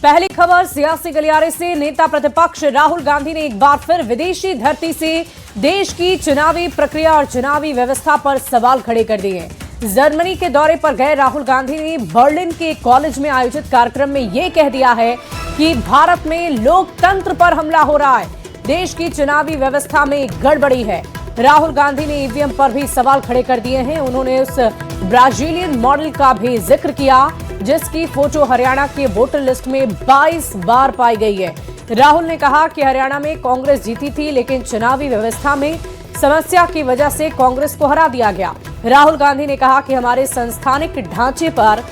पहली खबर सियासी गलियारे से। नेता प्रतिपक्ष राहुल गांधी ने एक बार फिर विदेशी धरती से देश की चुनावी प्रक्रिया और चुनावी व्यवस्था पर सवाल खड़े कर दिए। जर्मनी के दौरे पर गए राहुल गांधी ने बर्लिन के कॉलेज में आयोजित कार्यक्रम में यह कह दिया है कि भारत में लोकतंत्र पर हमला हो रहा है, देश की चुनावी व्यवस्था में गड़बड़ी है। राहुल गांधी ने ईवीएम पर भी सवाल खड़े कर दिए हैं। उन्होंने उस ब्राजीलियन मॉडल का भी जिक्र किया जिसकी फोटो हरियाणा के वोटर लिस्ट में 22 बार पाई गई है। राहुल ने कहा कि हरियाणा में कांग्रेस जीती थी, लेकिन चुनावी व्यवस्था में समस्या की वजह से कांग्रेस को हरा दिया गया। राहुल गांधी ने कहा कि हमारे संस्थानिक ढांचे पर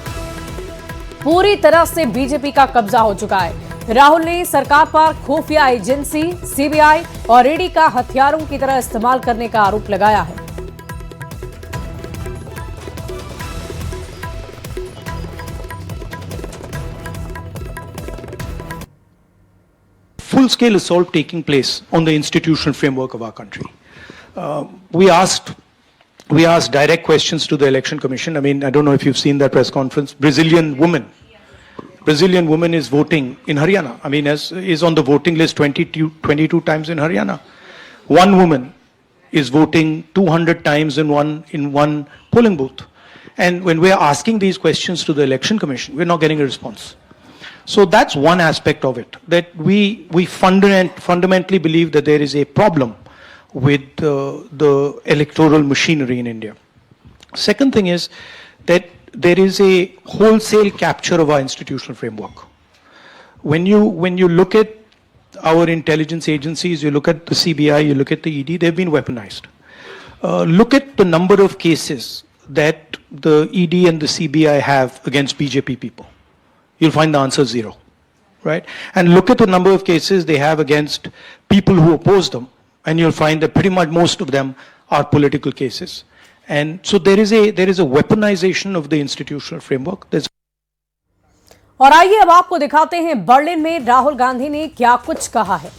पूरी तरह से बीजेपी का कब्जा हो चुका है। राहुल ने सरकार पर खुफिया एजेंसी, सीबीआई और ईडी का हथियारों की तरह इस्तेमाल करने का आरोप लगाया है। Full-scale assault taking place on the institutional framework of our country. We asked direct questions to the Election Commission. I mean, I don't know if you've seen that press conference. Brazilian woman is voting in Haryana. I mean, is on the voting list 22 times in Haryana. One woman is voting 200 times in one polling booth. And when we are asking these questions to the Election Commission, we're not getting a response. So that's one aspect of it, that we fundamentally believe that there is a problem with the electoral machinery in India. Second thing is that there is a wholesale capture of our institutional framework. When you look at our intelligence agencies, you look at the CBI, you look at the ED, they've been weaponized. Look at the number of cases that the ED and the CBI have against BJP people. You'll find the answer zero, right? And look at the number of cases they have against people who oppose them, and you'll find that pretty much most of them are political cases. And so there is a weaponization of the institutional framework. और आइए अब आपको दिखाते हैं Berlin में राहुल गांधी ने क्या कुछ कहा है।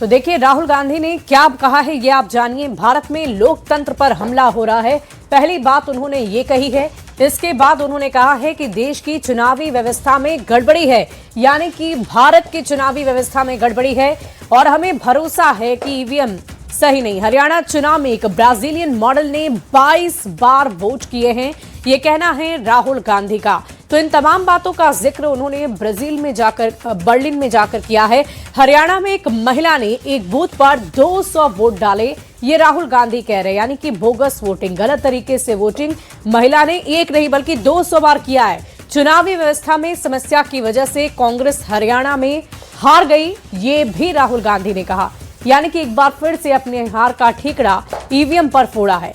तो देखिए राहुल गांधी ने क्या कहा है ये आप जानिए। भारत में लोकतंत्र पर हमला हो रहा है, पहली बात उन्होंने ये कही है। इसके बाद उन्होंने कहा है कि देश की चुनावी व्यवस्था में गड़बड़ी है, यानी कि भारत की चुनावी व्यवस्था में गड़बड़ी है और हमें भरोसा है कि ईवीएम सही नहीं। हरियाणा चुनाव में एक ब्राजीलियन मॉडल ने 22 बार वोट किए हैं, ये कहना है राहुल गांधी का। तो इन तमाम बातों का जिक्र उन्होंने बर्लिन में जाकर किया है। हरियाणा में एक महिला ने एक बूथ पर 200 वोट डाले, ये राहुल गांधी कह रहे हैं, यानी कि बोगस वोटिंग, गलत तरीके से वोटिंग महिला ने एक नहीं बल्कि 200 बार किया है। चुनावी व्यवस्था में समस्या की वजह से कांग्रेस हरियाणा में हार गई, ये भी राहुल गांधी ने कहा। यानी कि एक बार फिर से अपने हार का ठीकरा ईवीएम पर फोड़ा है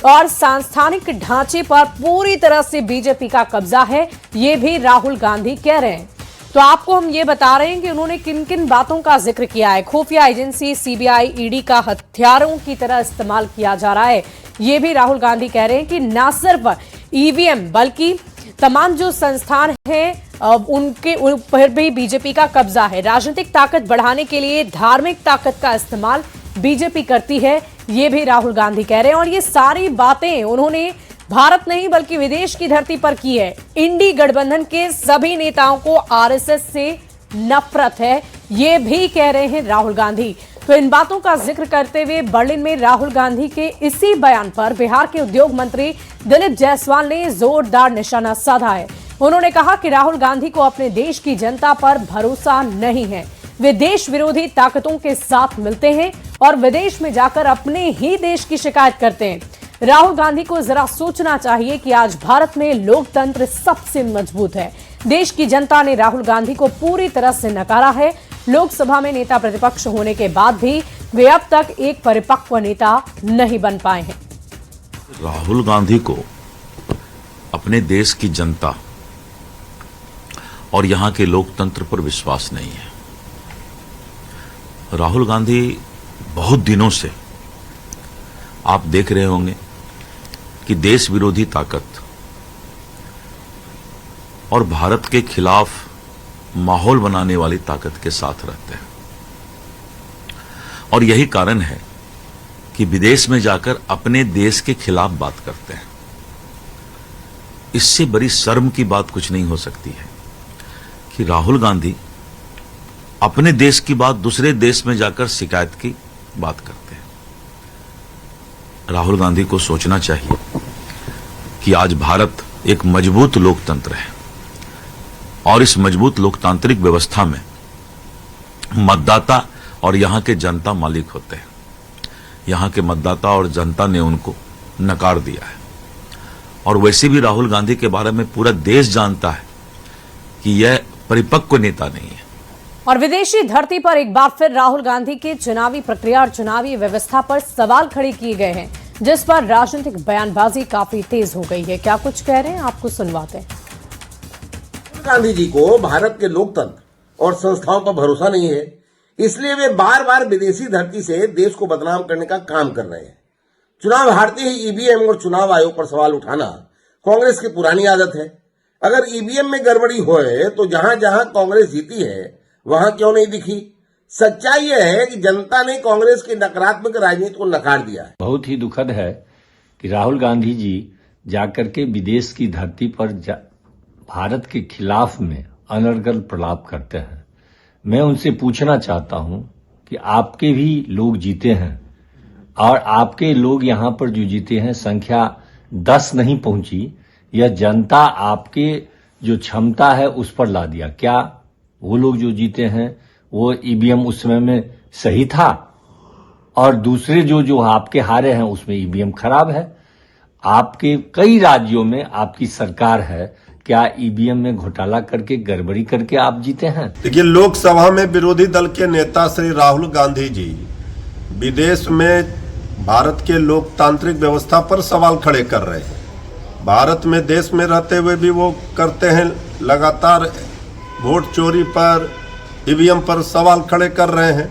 और सांस्थानिक ढांचे पर पूरी तरह से बीजेपी का कब्जा है, ये भी राहुल गांधी कह रहे हैं। तो आपको हम ये बता रहे हैं कि उन्होंने किन किन बातों का जिक्र किया है। खुफिया एजेंसी, सीबीआई, ईडी का हथियारों की तरह इस्तेमाल किया जा रहा है, ये भी राहुल गांधी कह रहे हैं कि न सिर्फ ईवीएम बल्कि तमाम जो संस्थान हैं उनके ऊपर भी बीजेपी का कब्जा है। राजनीतिक ताकत बढ़ाने के लिए धार्मिक ताकत का इस्तेमाल बीजेपी करती है, ये भी राहुल गांधी कह रहे हैं। और ये सारी बातें उन्होंने भारत नहीं बल्कि विदेश की धरती पर की है। इंडी गठबंधन के सभी नेताओं को आरएसएस से नफरत है, ये भी कह रहे हैं राहुल गांधी। तो इन बातों का जिक्र करते हुए बर्लिन में राहुल गांधी के इसी बयान पर बिहार के उद्योग मंत्री दिलीप जायसवाल ने जोरदार निशाना साधा है। उन्होंने कहा कि राहुल गांधी को अपने देश की जनता पर भरोसा नहीं है, वे देश विरोधी ताकतों के साथ मिलते हैं और विदेश में जाकर अपने ही देश की शिकायत करते हैं। राहुल गांधी को जरा सोचना चाहिए कि आज भारत में लोकतंत्र सबसे मजबूत है। देश की जनता ने राहुल गांधी को पूरी तरह से नकारा है। लोकसभा में नेता प्रतिपक्ष होने के बाद भी वे अब तक एक परिपक्व नेता नहीं बन पाए हैं। राहुल गांधी को अपने देश की जनता और यहां के लोकतंत्र पर विश्वास नहीं है। राहुल गांधी बहुत दिनों से आप देख रहे होंगे कि देश विरोधी ताकत और भारत के खिलाफ माहौल बनाने वाली ताकत के साथ रहते हैं और यही कारण है कि विदेश में जाकर अपने देश के खिलाफ बात करते हैं। इससे बड़ी शर्म की बात कुछ नहीं हो सकती है कि राहुल गांधी अपने देश की बात दूसरे देश में जाकर शिकायत की बात करते हैं। राहुल गांधी को सोचना चाहिए कि आज भारत एक मजबूत लोकतंत्र है और इस मजबूत लोकतांत्रिक व्यवस्था में मतदाता और यहां के जनता मालिक होते हैं। यहां के मतदाता और जनता ने उनको नकार दिया है और वैसे भी राहुल गांधी के बारे में पूरा देश जानता है कि यह परिपक्व नेता नहीं है। और विदेशी धरती पर एक बार फिर राहुल गांधी के चुनावी प्रक्रिया और चुनावी व्यवस्था पर सवाल खड़े किए गए हैं, जिस पर राजनीतिक बयानबाजी काफी तेज हो गई है। क्या कुछ कह रहे हैं, आपको सुनवाते हैं। गांधी जी को भारत के लोकतंत्र और संस्थाओं पर भरोसा नहीं है, इसलिए वे बार बार विदेशी धरती से देश को बदनाम करने का काम कर रहे हैं। चुनाव हारते ही ईवीएम और चुनाव आयोग पर सवाल उठाना कांग्रेस की पुरानी आदत है। अगर ईवीएम में गड़बड़ी होए तो जहां जहां कांग्रेस जीती है वहां क्यों नहीं दिखी? सच्चाई यह है कि जनता ने कांग्रेस की नकारात्मक राजनीति को नकार दिया है। बहुत ही दुखद है कि राहुल गांधी जी जाकर के विदेश की धरती पर भारत के खिलाफ में अनर्गल प्रलाप करते हैं। मैं उनसे पूछना चाहता हूं कि आपके भी लोग जीते हैं और आपके लोग यहां पर जो जीते हैं संख्या 10 नहीं पहुंची, यह जनता आपके जो क्षमता है उस पर ला दिया। क्या वो लोग जो जीते हैं वो ईवीएम उस समय में सही था और दूसरे जो आपके हारे हैं उसमें ईवीएम खराब है? आपके कई राज्यों में आपकी सरकार है, क्या ईवीएम में घोटाला करके गड़बड़ी करके आप जीते हैं? देखिए, लोकसभा में विरोधी दल के नेता श्री राहुल गांधी जी विदेश में भारत के लोकतांत्रिक व्यवस्था पर सवाल खड़े कर रहे हैं। भारत में देश में रहते हुए भी वो करते हैं, लगातार वोट चोरी पर, ईवीएम पर सवाल खड़े कर रहे हैं।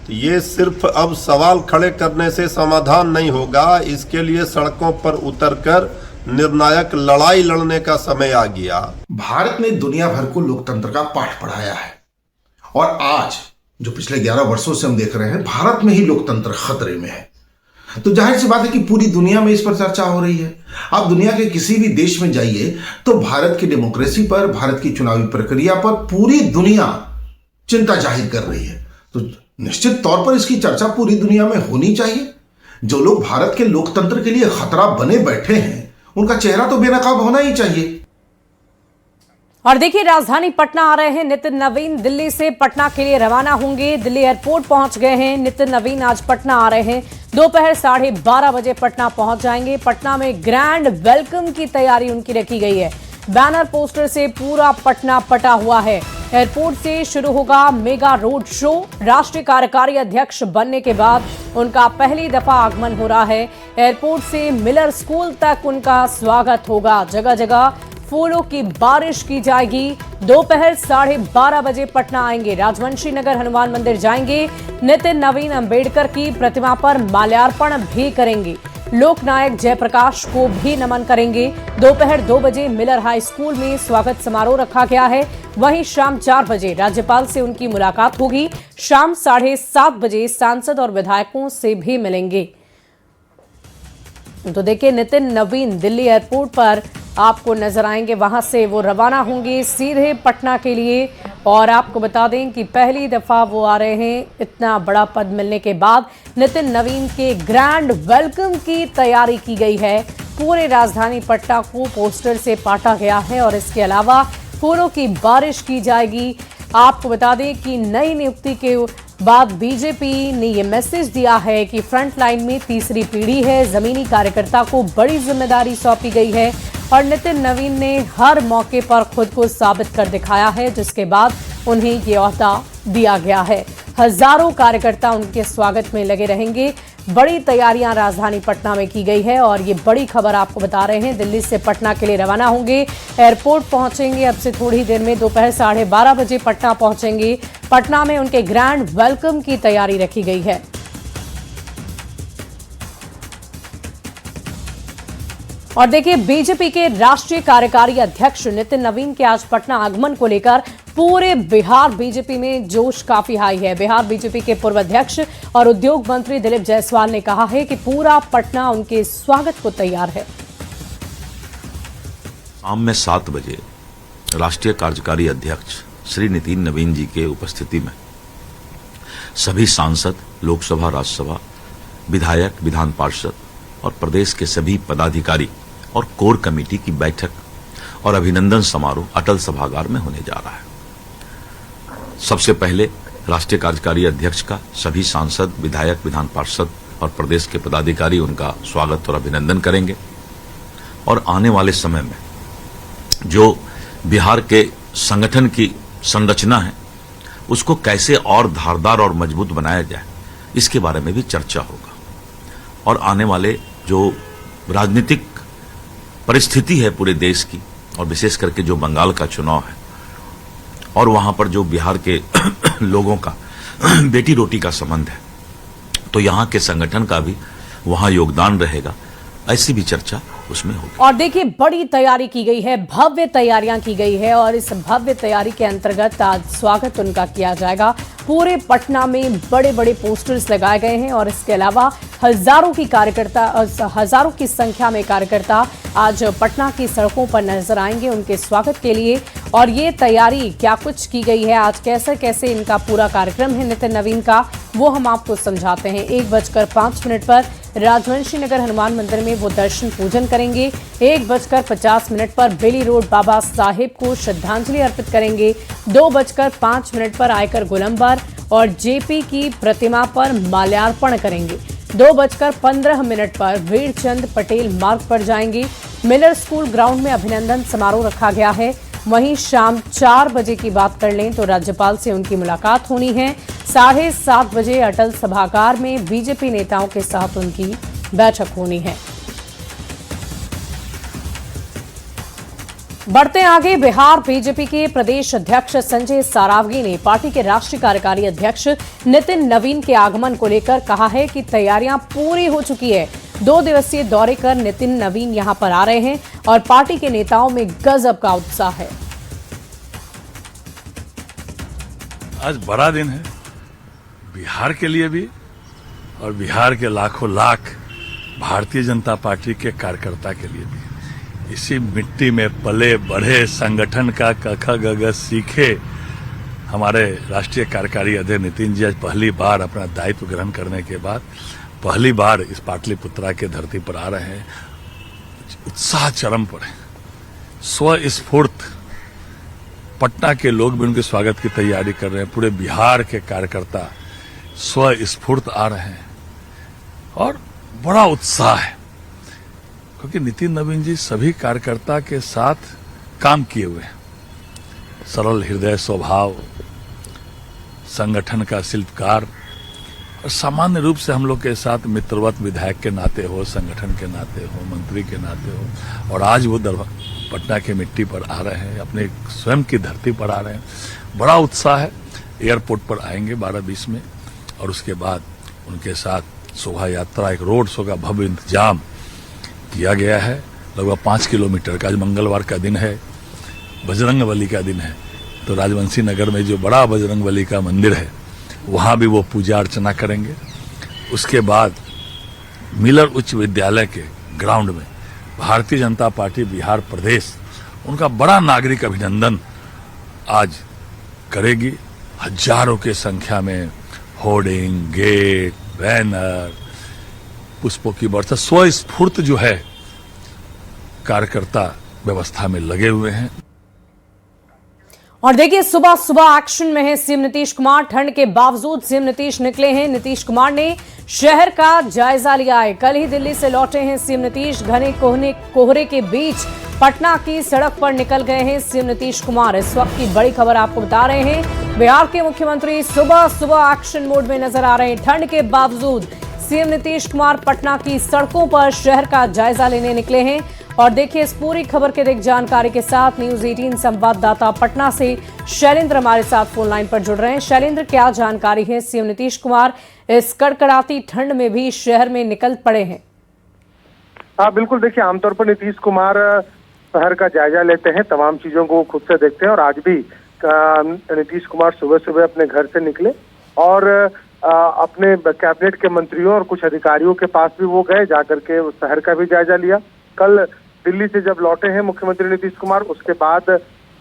तो ये सिर्फ अब सवाल खड़े करने से समाधान नहीं होगा, इसके लिए सड़कों पर उतरकर निर्णायक लड़ाई लड़ने का समय आ गया। भारत ने दुनिया भर को लोकतंत्र का पाठ पढ़ाया है और आज जो पिछले 11 वर्षों से हम देख रहे हैं, भारत में ही लोकतंत्र खतरे में है। तो जाहिर सी बात है कि पूरी दुनिया में इस पर चर्चा हो रही है। आप दुनिया के किसी भी देश में जाइए तो भारत की डेमोक्रेसी पर, भारत की चुनावी प्रक्रिया पर पूरी दुनिया चिंता जाहिर कर रही है। तो निश्चित तौर पर इसकी चर्चा पूरी दुनिया में होनी चाहिए। जो लोग भारत के लोकतंत्र के लिए खतरा बने बैठे हैं उनका चेहरा तो बेनकाब होना ही चाहिए। और देखिए, राजधानी पटना आ रहे हैं नितिन नवीन। दिल्ली से पटना के लिए रवाना होंगे, दिल्ली एयरपोर्ट पहुंच गए हैं। नितिन नवीन आज पटना आ रहे हैं, दोपहर 12:30 बजे पटना पहुंच जाएंगे। पटना में ग्रैंड वेलकम की तैयारी उनकी रखी गई है। बैनर पोस्टर से पूरा पटना पटा हुआ है। एयरपोर्ट से शुरू होगा मेगा रोड शो। राष्ट्रीय कार्यकारी अध्यक्ष बनने के बाद उनका पहली दफा आगमन हो रहा है। एयरपोर्ट से मिलर स्कूल तक उनका स्वागत होगा। जगह जगह फूलों की बारिश की जाएगी। दोपहर 12:30 बजे पटना आएंगे, राजवंशी नगर हनुमान मंदिर जाएंगे। नितिन नवीन अंबेडकर की प्रतिमा पर माल्यार्पण भी करेंगे। लोकनायक जयप्रकाश को भी नमन करेंगे। दोपहर 2 बजे मिलर हाई स्कूल में स्वागत समारोह रखा गया है। वहीं शाम 4 बजे राज्यपाल से उनकी मुलाकात होगी। शाम 7:30 बजे सांसद और विधायकों से भी मिलेंगे। तो देखिए, नितिन नवीन दिल्ली एयरपोर्ट पर आपको नजर आएंगे, वहां से वो रवाना होंगे सीधे पटना के लिए। और आपको बता दें कि पहली दफा वो आ रहे हैं। इतना बड़ा पद मिलने के बाद नितिन नवीन के ग्रैंड वेलकम की तैयारी की गई है। पूरे राजधानी पटना को पोस्टर से पाटा गया है और इसके अलावा फूलों की बारिश की जाएगी। आपको बता दें कि नई नियुक्ति के बाद बीजेपी ने यह मैसेज दिया है कि फ्रंट लाइन में तीसरी पीढ़ी है, जमीनी कार्यकर्ता को बड़ी जिम्मेदारी सौंपी गई है और नितिन नवीन ने हर मौके पर खुद को साबित कर दिखाया है, जिसके बाद उन्हें ये ओहदा दिया गया है। हजारों कार्यकर्ता उनके स्वागत में लगे रहेंगे। बड़ी तैयारियां राजधानी पटना में की गई है और ये बड़ी खबर आपको बता रहे हैं। दिल्ली से पटना के लिए रवाना होंगे, एयरपोर्ट पहुंचेंगे अब से थोड़ी देर में। दोपहर 12:30 बजे पटना पहुंचेंगे। पटना में उनके ग्रैंड वेलकम की तैयारी रखी गई है। और देखिए, बीजेपी के राष्ट्रीय कार्यकारी अध्यक्ष नितिन नवीन के आज पटना आगमन को लेकर पूरे बिहार बीजेपी में जोश काफी हाई है। बिहार बीजेपी के पूर्व अध्यक्ष और उद्योग मंत्री दिलीप जायसवाल ने कहा है कि पूरा पटना उनके स्वागत को तैयार है। शाम में 7 बजे राष्ट्रीय कार्यकारी अध्यक्ष श्री नितिन नवीन जी के उपस्थिति में सभी सांसद, लोकसभा, राज्यसभा, विधायक, विधान पार्षद और प्रदेश के सभी पदाधिकारी और कोर कमेटी की बैठक और अभिनंदन समारोह अटल सभागार में होने जा रहा है। सबसे पहले राष्ट्रीय कार्यकारी अध्यक्ष का सभी सांसद, विधायक, विधान पार्षद और प्रदेश के पदाधिकारी उनका स्वागत और अभिनंदन करेंगे और आने वाले समय में जो बिहार के संगठन की संरचना है उसको कैसे और धारदार और मजबूत बनाया जाए, इसके बारे में भी चर्चा होगा। और आने वाले जो राजनीतिक परिस्थिति है पूरे देश की और विशेष करके जो बंगाल का चुनाव है और वहां पर जो बिहार के लोगों का बेटी रोटी का संबंध है, तो यहां के संगठन का भी वहां योगदान रहेगा, ऐसी भी चर्चा उसमें होगी। और देखिए, बड़ी तैयारी की गई है, भव्य तैयारियां की गई है और इस भव्य तैयारी के अंतर्गत आज स्वागत उनका किया जाएगा। पूरे पटना में बड़े बड़े पोस्टर्स लगाए गए हैं और इसके अलावा हजारों की संख्या में कार्यकर्ता आज पटना की सड़कों पर नजर आएंगे उनके स्वागत के लिए। और ये तैयारी क्या कुछ की गई है, आज कैसे कैसे इनका पूरा कार्यक्रम है नितिन नवीन का, वो हम आपको समझाते हैं। 1:05 पर राजवंशी नगर हनुमान मंदिर में वो दर्शन पूजन करेंगे। 1:50 पर बेली रोड बाबा साहेब को श्रद्धांजलि अर्पित करेंगे। 2:05 पर आयकर गोलंबर और जेपी की प्रतिमा पर माल्यार्पण करेंगे। 2:15 पर वीरचंद पटेल मार्ग पर जाएंगे। मिलर स्कूल ग्राउंड में अभिनंदन समारोह रखा गया है। वहीं शाम 4 बजे की बात कर लें तो राज्यपाल से उनकी मुलाकात होनी है। 7:30 बजे अटल सभागार में बीजेपी नेताओं के साथ उनकी बैठक होनी है। बढ़ते आगे, बिहार बीजेपी के प्रदेश अध्यक्ष संजय सारावगी ने पार्टी के राष्ट्रीय कार्यकारी अध्यक्ष नितिन नवीन के आगमन को लेकर कहा है कि तैयारियां पूरी हो चुकी है। 2 दिवसीय दौरे कर नितिन नवीन यहां पर आ रहे हैं और पार्टी के नेताओं में गजब का उत्साह है। आज बड़ा दिन है बिहार के लिए भी और बिहार के लाखों लाख भारतीय जनता पार्टी के कार्यकर्ता के लिए भी। इसी मिट्टी में पले बढ़े, संगठन का क ख ग घ सीखे हमारे राष्ट्रीय कार्यकारी अध्यक्ष नितिन जी आज पहली बार अपना दायित्व ग्रहण करने के बाद पहली बार इस पाटलिपुत्रा के धरती पर आ रहे हैं। उत्साह चरम पर है, स्वस्फूर्त पटना के लोग भी उनके स्वागत की तैयारी कर रहे हैं। पूरे बिहार के कार्यकर्ता स्वस्फूर्त आ रहे हैं और बड़ा उत्साह है क्योंकि नितिन नवीन जी सभी कार्यकर्ता के साथ काम किए हुए हैं। सरल हृदय स्वभाव, संगठन का शिल्पकार और सामान्य रूप से हम लोग के साथ मित्रवत विधायक के नाते हो, संगठन के नाते हो, मंत्री के नाते हो। और आज वो पटना के मिट्टी पर आ रहे हैं, अपने स्वयं की धरती पर आ रहे हैं। बड़ा उत्साह है। एयरपोर्ट पर आएंगे 12:20 में और उसके बाद उनके साथ शोभा यात्रा, एक रोड शो का भव्य इंतजाम किया गया है। लगभग 5 किलोमीटर का। आज मंगलवार का दिन है, बजरंगबली का दिन है, तो राजवंशी नगर में जो बड़ा बजरंगबली का मंदिर है वहां भी वो पूजा अर्चना करेंगे। उसके बाद मिलर उच्च विद्यालय के ग्राउंड में भारतीय जनता पार्टी बिहार प्रदेश उनका बड़ा नागरिक अभिनंदन आज करेगी। हजारों के संख्या में होर्डिंग, गेट, बैनर, पुष्पों की वर्षा, स्वस्फूर्त जो है कार्यकर्ता व्यवस्था में लगे हुए हैं। और देखिए, सुबह सुबह एक्शन में है सीएम नीतीश कुमार। ठंड के बावजूद सीएम नीतीश निकले हैं। नीतीश कुमार ने शहर का जायजा लिया है। कल ही दिल्ली से लौटे हैं सीएम नीतीश। घने कोहरे के बीच पटना की सड़क पर निकल गए हैं सीएम नीतीश कुमार। इस वक्त की बड़ी खबर आपको बता रहे हैं। बिहार के मुख्यमंत्री सुबह सुबह एक्शन मोड में नजर आ रहे हैं। ठंड के बावजूद सीएम नीतीश कुमार पटना की सड़कों पर शहर का जायजा लेने निकले हैं। और देखिए, इस पूरी खबर के अधिक जानकारी के साथ न्यूज 18 संवाददाता पटना से शैलेंद्र हमारे साथ फोन लाइन पर जुड़ रहे हैं। शैलेंद्र, क्या जानकारी है? सीएम नीतीश कुमार इस कड़कड़ाती ठंड में भी शहर में निकल पड़े हैं। हाँ बिल्कुल, देखिए आमतौर पर नीतीश कुमार शहर का जायजा लेते हैं, तमाम चीजों को खुद से देखते हैं और आज भी नीतीश कुमार सुबह सुबह अपने घर से निकले और अपने कैबिनेट के मंत्रियों और कुछ अधिकारियों के पास भी वो गए, जाकर के शहर का भी जायजा लिया। कल दिल्ली से जब लौटे हैं मुख्यमंत्री नीतीश कुमार, उसके बाद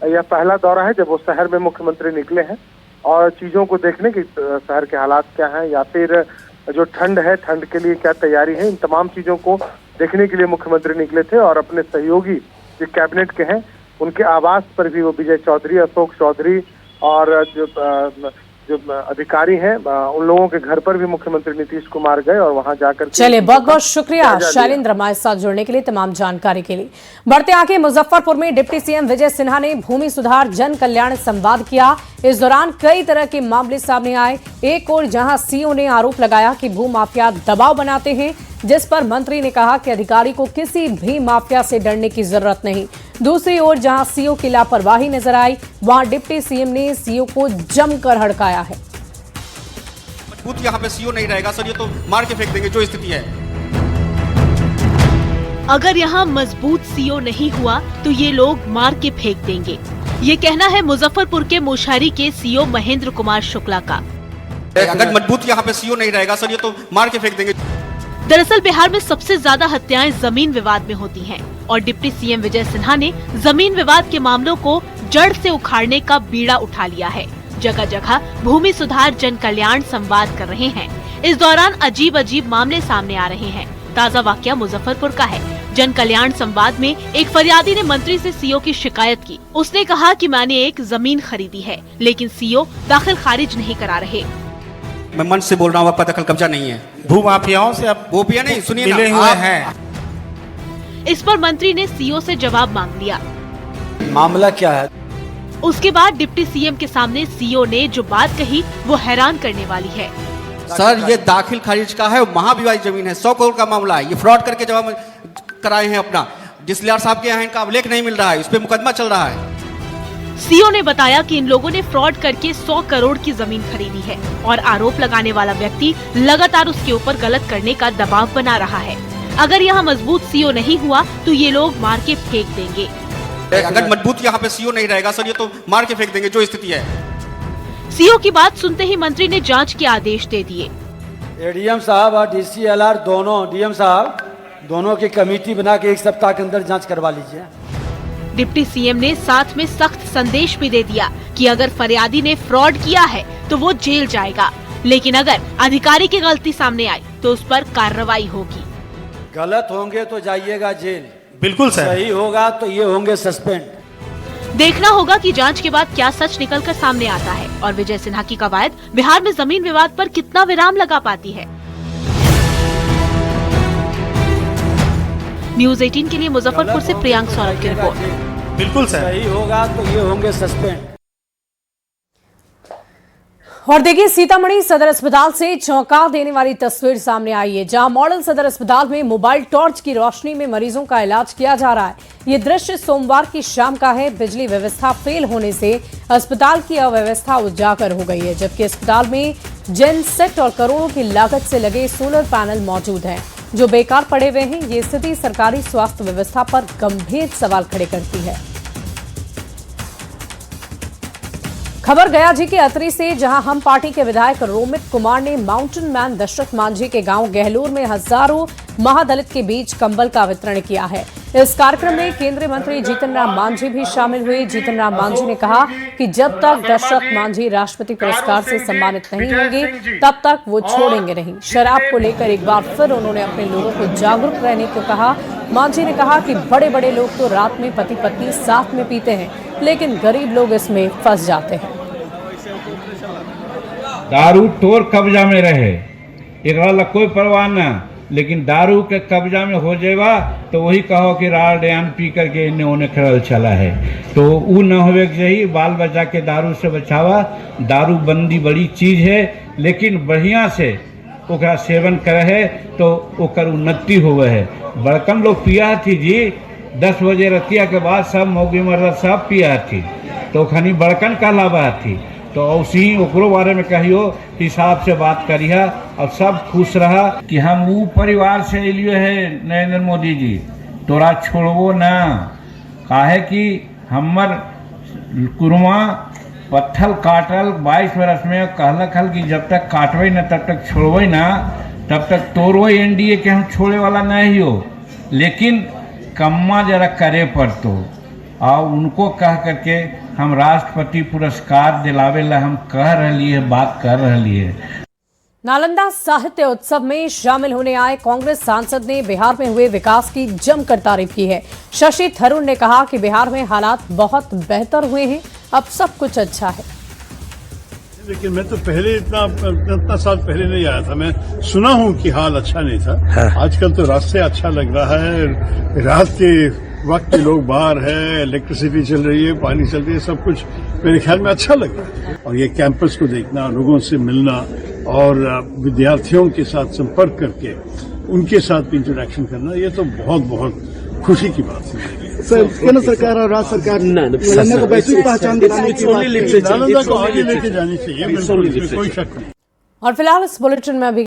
यह पहला दौरा है जब वो शहर में मुख्यमंत्री निकले हैं और चीजों को देखने की, शहर के हालात क्या हैं या फिर जो ठंड है, ठंड के लिए क्या तैयारी है, इन तमाम चीजों को देखने के लिए मुख्यमंत्री निकले थे। और अपने सहयोगी जो कैबिनेट के हैं उनके आवास पर भी वो विजय चौधरी, अशोक चौधरी और जो अधिकारी हैं उन लोगों के घर पर भी मुख्यमंत्री नीतीश कुमार गए और वहां जाकर चलिए, बहुत बहुत शुक्रिया शैलेंद्र हमारे साथ जुड़ने के लिए, तमाम जानकारी के लिए। बढ़ते आगे मुजफ्फरपुर में डिप्टी सीएम विजय सिन्हा ने भूमि सुधार जन कल्याण संवाद किया। इस दौरान कई तरह के मामले सामने आए। एक और जहां सीओ ने आरोप लगाया कि भू माफिया दबाव बनाते हैं, जिस पर मंत्री ने कहा कि अधिकारी को किसी भी माफिया से डरने की जरूरत नहीं। दूसरी ओर जहां सीओ की लापरवाही नजर आई, वहां डिप्टी सीएम ने सीओ को जमकर हड़काया है। मजबूत यहाँ पे सीओ नहीं रहेगा सर, ये तो मार के फेंक देंगे जो स्थिति है। अगर यहाँ मजबूत सीओ नहीं हुआ तो ये लोग मार के फेंक देंगे, ये कहना है मुजफ्फरपुर के मुशहरी के सीओ महेंद्र कुमार शुक्ला का। अगर मजबूत यहाँ पे सीओ नहीं रहेगा सर, ये तो मार के फेंक देंगे। दरअसल बिहार में सबसे ज्यादा हत्याएं जमीन विवाद में होती हैं और डिप्टी सीएम विजय सिन्हा ने जमीन विवाद के मामलों को जड़ से उखाड़ने का बीड़ा उठा लिया है। जगह जगह भूमि सुधार जन कल्याण संवाद कर रहे हैं। इस दौरान अजीब अजीब मामले सामने आ रहे हैं। ताज़ा वाकया मुजफ्फरपुर का है। जन कल्याण संवाद में एक फरियादी ने मंत्री से सीओ की शिकायत की। उसने कहा कि मैंने एक जमीन खरीदी है, लेकिन सीओ दाखिल खारिज नहीं करा रहे। मैं मंच से बोल रहा हूँ, आपका दखल कब्जा नहीं है। भू माफियाओं से अब वो भी नहीं, सुनिए मिले ना, हुए आप हैं। इस पर मंत्री ने सीओ से जवाब मांग लिया। मामला क्या है? उसके बाद डिप्टी सीएम के सामने सीओ ने जो बात कही वो हैरान करने वाली है। सर ये दाखिल खारिज का है, महाविवादित जमीन है, 100 करोड़ का मामला है। ये फ्रॉड करके जवाब कराए हैं अपना। जिस लिहाज साहब के यहाँ इनका अभिलेख नहीं मिल रहा है, इस पे मुकदमा चल रहा है। सीओ ने बताया कि इन लोगों ने फ्रॉड करके 100 करोड़ की जमीन खरीदी है और आरोप लगाने वाला व्यक्ति लगातार उसके ऊपर गलत करने का दबाव बना रहा है। अगर यहाँ मजबूत सीओ नहीं हुआ तो ये लोग मार के फेंक देंगे। अगर मजबूत यहाँ पे सीओ नहीं रहेगा सर, ये तो मार के फेंक देंगे जो स्थिति है। सीओ की बात सुनते ही मंत्री ने जांच के आदेश दे दिए। एडीएम साहब और डीसीएलआर दोनों, डीएम साहब दोनों की कमेटी बना के 1 सप्ताह के अंदर जांच करवा लीजिए। डिप्टी सीएम ने साथ में सख्त संदेश भी दे दिया कि अगर फरियादी ने फ्रॉड किया है तो वो जेल जाएगा, लेकिन अगर अधिकारी की गलती सामने आई तो उस पर कार्रवाई होगी। गलत होंगे तो जाइएगा जेल, बिल्कुल सर। सही होगा तो ये होंगे सस्पेंड। देखना होगा कि जांच के बाद क्या सच निकलकर सामने आता है और विजय सिन्हा की कवायद बिहार में जमीन विवाद पर कितना विराम लगा पाती है। न्यूज़ 18 के लिए मुजफ्फरपुर से प्रियांक सौरभ की रिपोर्ट। बिल्कुल सर। सही होगा तो ये होंगे सस्पेंड। और देखिए, सीतामढ़ी सदर अस्पताल से चौंका देने वाली तस्वीर सामने आई है, जहां मॉडल सदर अस्पताल में मोबाइल टॉर्च की रोशनी में मरीजों का इलाज किया जा रहा है। ये दृश्य सोमवार की शाम का है। बिजली व्यवस्था फेल होने से अस्पताल की अव्यवस्था उजागर हो गई है, जबकि अस्पताल में जेन सेट और करोड़ों की लागत से लगे सोलर पैनल मौजूद हैं जो बेकार पड़े हुए हैं। ये स्थिति सरकारी स्वास्थ्य व्यवस्था पर गंभीर सवाल खड़े करती है। खबर गया जी के अतरी से, जहां हम पार्टी के विधायक रोमित कुमार ने माउंटेन मैन दशरथ मांझी के गांव गहलोर में हजारों महादलित के बीच कंबल का वितरण किया है। इस कार्यक्रम में केंद्रीय मंत्री जीतन राम मांझी भी शामिल हुए। जीतन राम मांझी ने कहा कि जब तक दशरथ मांझी राष्ट्रपति पुरस्कार से सम्मानित नहीं होंगे तब तक वो छोड़ेंगे नहीं। शराब को लेकर एक बार फिर उन्होंने अपने लोगों को जागरूक रहने को कहा। मांझी ने कहा कि बड़े बड़े लोग तो रात में पति पत्नी साथ में पीते हैं, लेकिन गरीब लोग इसमें फंस जाते हैं। दारू तोर कब्जा में रहे, एक कोई परवाह न, लेकिन दारू के कब्जा में हो जाएगा तो वही कहो कि राल डयान पी करके इन्हें उन्हें खरल चला है, तो वो न होवे के चाहिए। बाल बचा के दारू से बचावा। दारू बंदी बड़ी चीज है, लेकिन बढ़िया से ओकरा सेवन करे है तो ओकर उन्नति होवे है। बड़कन लोग पिया थी जी, 10 बजे रतिया के बाद सब मौगी मर्द सब पिया थी, तो खनी बड़कन का लाभा थी। तो उसी ओकरो बारे में कहियो, हिसाब से बात करिए और सब खुश रहा कि हम वो परिवार से एलियो है नरेंद्र मोदी जी, तोरा छोड़बो ना। काहे कि हमर कुरुआ पत्थल काटल 22 बरस में कहलक हल कि जब तक काटबे न तब तक छोड़बे ना, तब तक तोरो एनडीए के हम छोड़े वाला नहीं हो, लेकिन कम्मा जरा करे पड़तो। और उनको कह करके हम राष्ट्रपति पुरस्कार दिलावे ला हम कह रही है, बात कर रही है। नालंदा साहित्य उत्सव में शामिल होने आए कांग्रेस सांसद ने बिहार में हुए विकास की जमकर तारीफ की है। शशि थरूर ने कहा कि बिहार में हालात बहुत बेहतर हुए हैं, अब सब कुछ अच्छा है। लेकिन मैं तो पहले इतना साल पहले नहीं आया था। मैं सुना हूं कि हाल अच्छा नहीं था। आजकल तो रास्ते अच्छा लग रहा है, रात के वक्त लोग बाहर है, इलेक्ट्रिसिटी चल रही है, पानी चल रही है, सब कुछ मेरे ख्याल में अच्छा लग रहा है। और ये कैंपस को देखना, लोगों से मिलना और विद्यार्थियों के साथ संपर्क करके उनके साथ इंटरेक्शन करना, ये तो बहुत बहुत खुशी की बात है। केंद्र सरकार और राज्य सरकार नालंदा को वैश्विक पहचान दिलाने की नालंदा को आगे लेके जानी चाहिए, बिल्कुल कोई शक नहीं। और फिलहाल इस बुलेटिन में अभी